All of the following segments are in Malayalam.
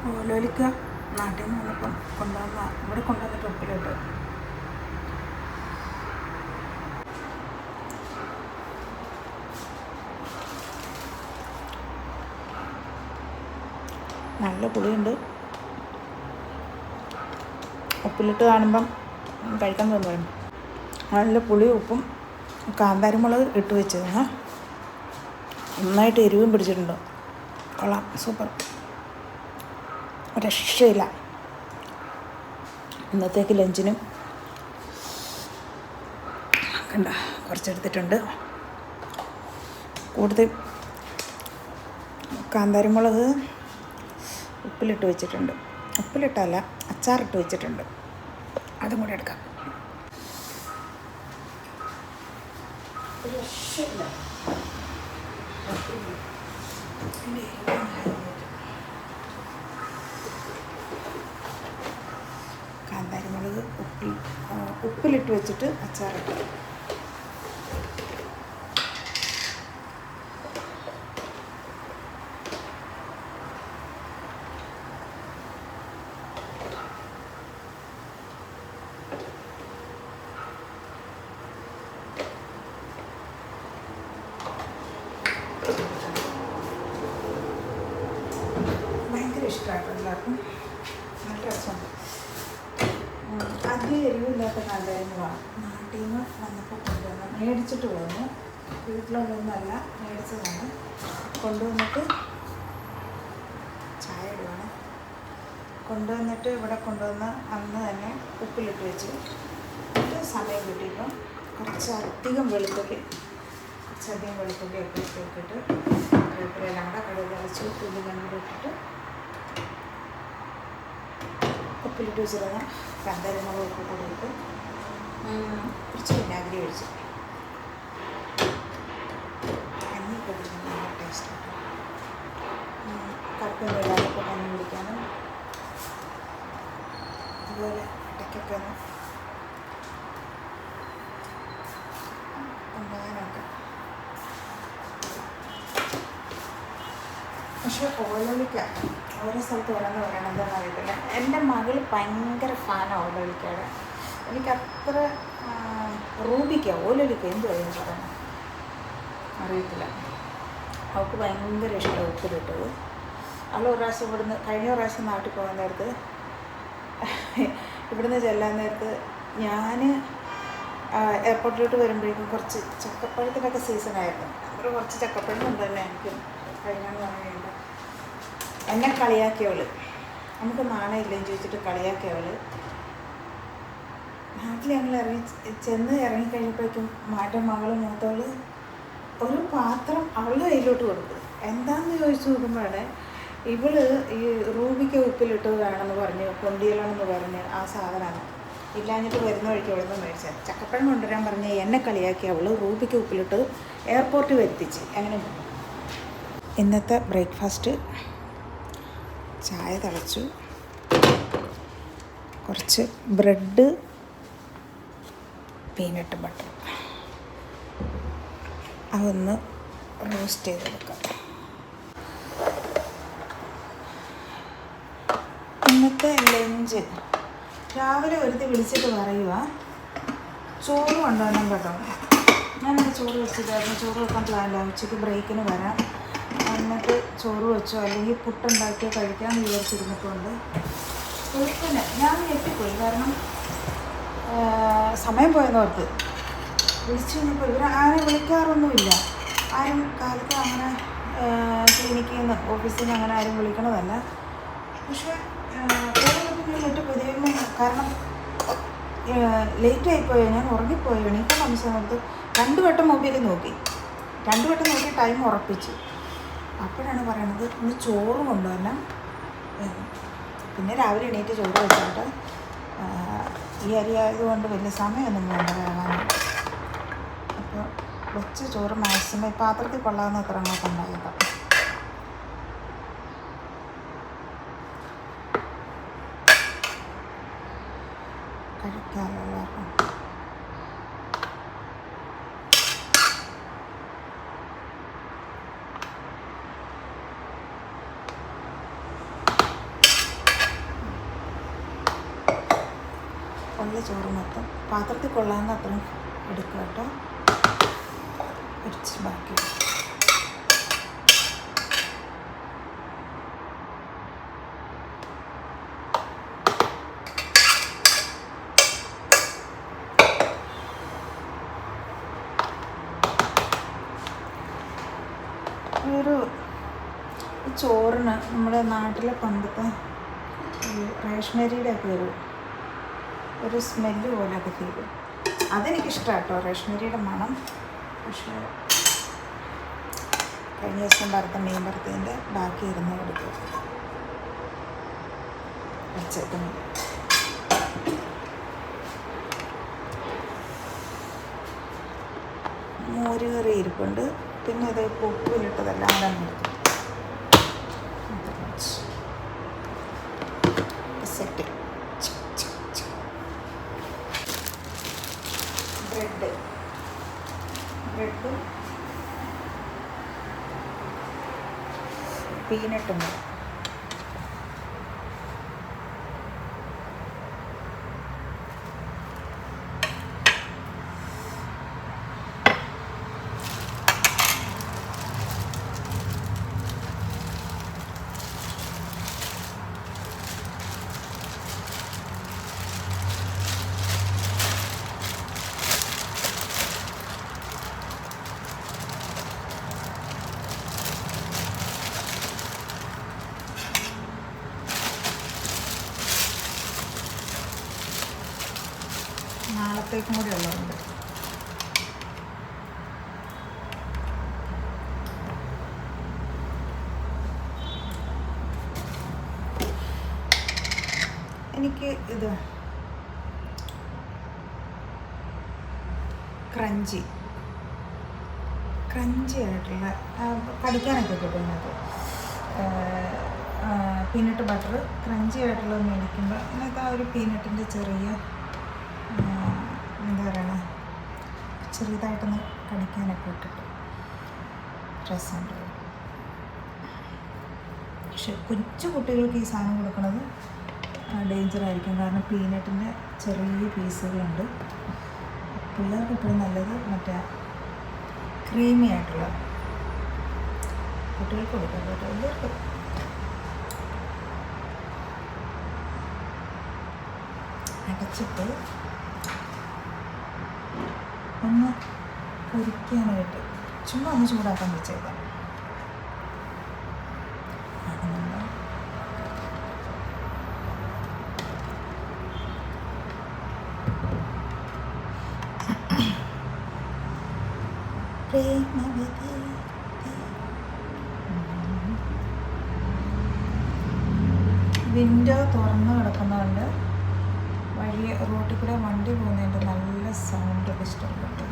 ഓലോലിക്ക നാട്ടിൽ നിന്ന് വന്നപ്പം ഇവിടെ കൊണ്ടുവന്ന ട്രിപ്പിലോട്ട് നല്ല പുളിയുണ്ട്. ഉപ്പിലിട്ട് കാണുമ്പം കഴിക്കാൻ തോന്നുന്നു. നല്ല പുളി ഉപ്പും കാന്താരിമുളക് ഇട്ട് വെച്ചത് നന്നായിട്ട് എരിവും പിടിച്ചിട്ടുണ്ട്. കൊള്ളാം, സൂപ്പർ, രക്ഷയില്ല. ഇന്നത്തേക്ക് ലഞ്ചിനും കണ്ട കുറച്ചെടുത്തിട്ടുണ്ട്. കൂടുതൽ കാന്താരിമുളക് ഉപ്പിലിട്ട് വെച്ചിട്ടുണ്ട്. ഉപ്പിലിട്ടല്ല, അച്ചാറിട്ട് വെച്ചിട്ടുണ്ട്. അതും കൂടെ എടുക്കാം. രക്ഷയില്ല. കാന്താരിമുളക് ഉപ്പിലിട്ട് വെച്ചിട്ട് അച്ചാറിട്ട്. ഭയങ്കര ഇഷ്ടമായിട്ട് എല്ലാവർക്കും. നല്ല രസമുണ്ട്. അധികം എരിവില്ലാത്ത കാന്താരിമുളകാണ്. നാട്ടിൽ നിന്ന് വന്നപ്പോൾ കൊണ്ടുവന്ന് മേടിച്ചിട്ട് പോകുന്നു. വീട്ടിലൊന്നല്ല, മേടിച്ചതാണ്. കൊണ്ടുവന്നിട്ട് ചായ ഇടുവാണ്. കൊണ്ടുവന്നിട്ട് ഇവിടെ കൊണ്ടുവന്ന് അന്ന് തന്നെ ഉപ്പിലിട്ട് വെച്ച് സമയം കിട്ടിയപ്പം കുറച്ചധികം വെളുത്തുള്ളി ഒക്കെ ഇട്ടിട്ട് വേപ്പിലെല്ലാം കൂടെ കടുക് അരച്ച് ഉള്ളി കണ്ടിട്ട് ഇട്ടിട്ട് ഉപ്പിലിട്ട് വെച്ചിരുന്ന കാന്താരിമുളക് ഉപ്പ് കൂടി ഇട്ട് കുറച്ച് വിനാഗിരി ഒഴിച്ച് കഞ്ഞി കുടിക്കാൻ നല്ല ടേസ്റ്റായിട്ട് കറുപ്പൊന്നും ഇല്ലാതൊക്കെ കഞ്ഞി കുടിക്കാനും അതുപോലെ ഇടയ്ക്കൊക്കെ ഒന്ന് ഉണ്ടാകാനൊക്കെ. പക്ഷെ ഓലോലിക്ക ഓരോ സ്ഥലത്ത് ഓരോന്ന് പറയണതെന്ന് അറിയത്തില്ല. എൻ്റെ മകൾ ഭയങ്കര ഫാനാണ് ഓലോലിക്കയുടെ. എനിക്കത്ര റൂബിക്ക ഓലോലിക്ക എന്തുവായിരുന്നു പറയണം അറിയത്തില്ല. അവൾക്ക് ഭയങ്കര ഇഷ്ടമാണ് ഉപ്പിലിട്ടത്. അവൾ ഒരു പ്രാവശ്യം കഴിഞ്ഞ പ്രാവശ്യം നാട്ടിൽ പോകാൻ നേരത്ത് ഇവിടുന്ന് ചെല്ലാൻ നേരത്ത് ഞാൻ എയർപോർട്ടിലോട്ട് വരുമ്പോഴേക്കും കുറച്ച് ചക്കപ്പഴത്തിൻ്റെയൊക്കെ സീസണായിരുന്നു. അവർ കുറച്ച് ചക്കപ്പഴം കൊണ്ട് തന്നെ എനിക്ക് കഴിഞ്ഞാന്ന് പറയുന്നുണ്ട്. എന്നെ കളിയാക്കിയവൾ, നമുക്ക് നാണയമില്ലെന്ന് ചോദിച്ചിട്ട് കളിയാക്കിയവൾ നാട്ടിൽ ഞങ്ങൾ ഇറങ്ങിക്കഴിഞ്ഞപ്പോഴേക്കും മാറ്റം മകൾ മൂത്തവൾ ഒരു പാത്രം അവളുടെ കയ്യിലോട്ട് കൊടുക്കും. എന്താണെന്ന് ചോദിച്ചു നോക്കുമ്പോഴാണ് ഇവള് ഈ റൂബിക്ക ഉപ്പിലിട്ടത് വേണമെന്ന് പറഞ്ഞ് കൊണ്ടിയലാണെന്ന് പറഞ്ഞ് ആ സാധനമാണ് ഇല്ലാഞ്ഞിട്ട് വരുന്ന വഴിക്ക് അവിടെ നിന്ന് മേടിച്ചത്. ചക്കപ്പഴം കൊണ്ടുവരാൻ പറഞ്ഞ് എന്നെ കളിയാക്കി അവൾ റൂബിക്ക ഉപ്പിലിട്ട് എയർപോർട്ടിൽ വരുത്തിച്ച്. അങ്ങനെ ഇന്നത്തെ ബ്രേക്ക്ഫാസ്റ്റ് ചായ തിളച്ചു, കുറച്ച് ബ്രെഡ്, പീനട്ട് ബട്ടർ അതൊന്ന് റോസ്റ്റ് ചെയ്തെടുക്കാം. ഇന്നത്തെ ലഞ്ച് രാവിലെ ഒരുത്തി വിളിച്ചിട്ട് പറയുക ചോറ് കൊണ്ടുവരണം കേട്ടോ. ഞാനിവിടെ ചോറ് വെച്ചിട്ടായിരുന്നു. ചോറ് വെക്കാൻ പ്ലാനില്ല. ഉച്ചയ്ക്ക് ബ്രേക്കിന് വരാം, എന്നിട്ട് ചോറ് വെച്ചോ അല്ലെങ്കിൽ പുട്ടുണ്ടാക്കിയോ കഴിക്കാമെന്ന് വിചാരിച്ചിരുന്നിട്ടുണ്ട്. വെളുപ്പിന് ഞാൻ ഞെട്ടിപ്പോയി. കാരണം സമയം പോയെന്നോർത്ത് വിളിച്ചു കഴിഞ്ഞപ്പോൾ ഇവർ ആരെ വിളിക്കാറൊന്നുമില്ല. ആരും കാലത്ത് അങ്ങനെ ക്ലിനിക്കിൽ നിന്ന് ഓഫീസിൽ നിന്ന് അങ്ങനെ ആരും വിളിക്കണതല്ല. പക്ഷേ ഞാൻ ഞെട്ടിപ്പോയി ദൈവമേ. കാരണം ലേറ്റായിപ്പോയോ, ഞാൻ ഉറങ്ങിപ്പോയോ, എണീക്കാൻ താമസിച്ചെന്നോർത്ത് 2 വട്ടം മൊബൈലിൽ നോക്കി. 2 വട്ടം നോക്കി ടൈം ഉറപ്പിച്ചു. അപ്പോഴാണ് പറയണത് ഇന്ന് ചോറ് കൊണ്ടുവരണം എന്ന്. പിന്നെ രാവിലെ എണീറ്റ് ചോറ് വെച്ചിട്ട് ഈ അരി ആയതുകൊണ്ട് വലിയ സമയമൊന്നും വേണ്ട വേകാനായിട്ട്. അപ്പോൾ വെച്ച ചോറ് മാക്സിമം പാത്രത്തിൽ കൊള്ളാവുന്ന അത്ര അങ്ങോട്ട് ഉണ്ടായേക്കാം. കഴിക്കാമല്ലോ എല്ലാവർക്കും. ഉള്ള ചോറ് മൊത്തം പാത്രത്തിൽ കൊള്ളാവുന്ന അത്രയും എടുക്കുക കേട്ടോ. ഇടിച്ച് ബാക്കി ചോറിന് നമ്മുടെ നാട്ടിലെ പണ്ടത്തെ റേഷനരിയുടെ ഒക്കെ ഒരു സ്മെല്ല് പോലെയൊക്കെ ഫീൽ. അതെനിക്കിഷ്ടമാണ് കേട്ടോ, റേഷനരിയുടെ മണം. പക്ഷേ കഴിഞ്ഞ ദിവസം വറുത്ത മീൻ വറുത്തതിൻ്റെ ബാക്കി ഇരുന്ന് എടുക്കും വെച്ചേക്കുന്നത്. മോര് കറി ഇരിപ്പുണ്ട്. പിന്നെ ഇത് ഉപ്പിലിട്ടതെല്ലാം തന്നെ എടുത്തു സെറ്റ്. ബ്രെഡും പീനട്ടും നാളത്തേക്കും കൂടി ഉള്ളതുണ്ട്. എനിക്ക് ഇത് ക്രഞ്ചി ആയിട്ടുള്ള കടിക്കാനൊക്കെ കിട്ടും. ഇതിനകത്ത് പീനട്ട് ബട്ടർ ക്രഞ്ചി ആയിട്ടുള്ളത് മേടിക്കുമ്പോൾ അതിനകത്ത് ആ ഒരു പീനട്ടിൻ്റെ ചെറിയ എന്താ പറയണ ചെറുതായിട്ടൊന്ന് കടിക്കാനൊക്കെ ഇട്ടിട്ട് രസമുണ്ട്. പക്ഷെ കൊച്ചു കുട്ടികൾക്ക് ഈ സാധനം കൊടുക്കുന്നത് ഡേഞ്ചറായിരിക്കും. കാരണം പീനട്ടിൻ്റെ ചെറിയ പീസുകളുണ്ട്. പിള്ളേർക്ക് എപ്പോഴും നല്ലത് മറ്റേ ക്രീമി ആയിട്ടുള്ള കുട്ടികൾക്ക് കൊടുക്കാം കേട്ടോ. എല്ലാവർക്കും അടച്ചിട്ട് ഒന്ന് പൊരിക്കാനായിട്ട് ചുമ്മാ ഒന്ന് ചൂടാക്കാൻ വെച്ചേക്കാം. വിൻഡോ തുറന്ന് കിടക്കുന്നതുകൊണ്ട് വഴി റോട്ടിൽ കൂടെ വണ്ടി പോകുന്നതിൻ്റെ നല്ല സൗണ്ട് ഇഷ്ടപ്പെട്ടു.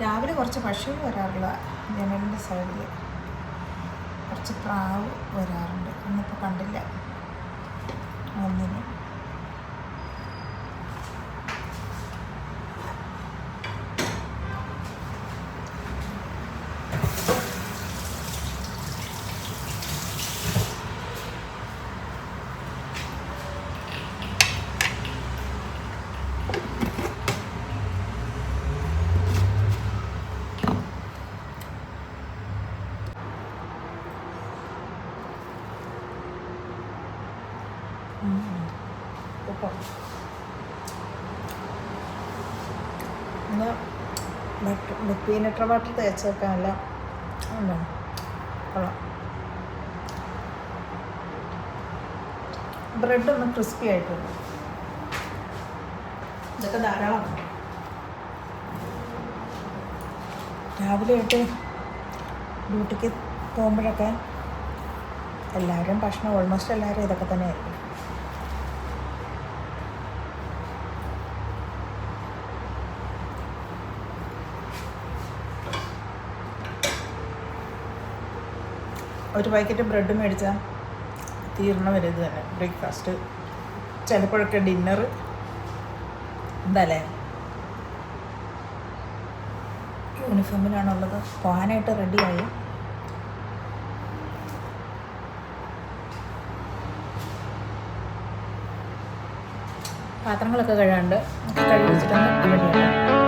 രാവിലെ കുറച്ച് പക്ഷികൾ വരാറുള്ള ജനലിൻ്റെ സൈഡിൽ കുറച്ച് പ്രാവ് വരാറുണ്ട്. ഇന്നിപ്പോൾ കണ്ടില്ല ഒന്നിനും. ഉപ്പം ഒന്ന് പീനട്ട് ബട്ടർ തേച്ച് വെക്കാനല്ല എന്താണ് കൊള്ളാം. ബ്രെഡ് ഒന്ന് ക്രിസ്പി ആയിട്ടുണ്ട്. ഇതൊക്കെ ധാരാളമാണ്. രാവിലെ ആയിട്ട് ഡ്യൂട്ടിക്ക് പോകുമ്പോഴൊക്കെ എല്ലാവരും ഭക്ഷണം ഓൾമോസ്റ്റ് എല്ലാവരും ഇതൊക്കെ തന്നെ ആയിരിക്കും. ഒരു പാക്കറ്റ് ബ്രെഡ് മേടിച്ചാൽ തീർന്ന വരെ ഇത് തന്നെ ബ്രേക്ക്ഫാസ്റ്റ്, ചിലപ്പോഴൊക്കെ ഡിന്നർ. എന്താല്ലേ യൂണിഫോമിലാണുള്ളത്, പോകാനായിട്ട് റെഡിയായി. പാത്രങ്ങളൊക്കെ കഴുകാണ്ട് കഴുകി വെച്ചിട്ടൊന്ന് റെഡിയാക്കാം.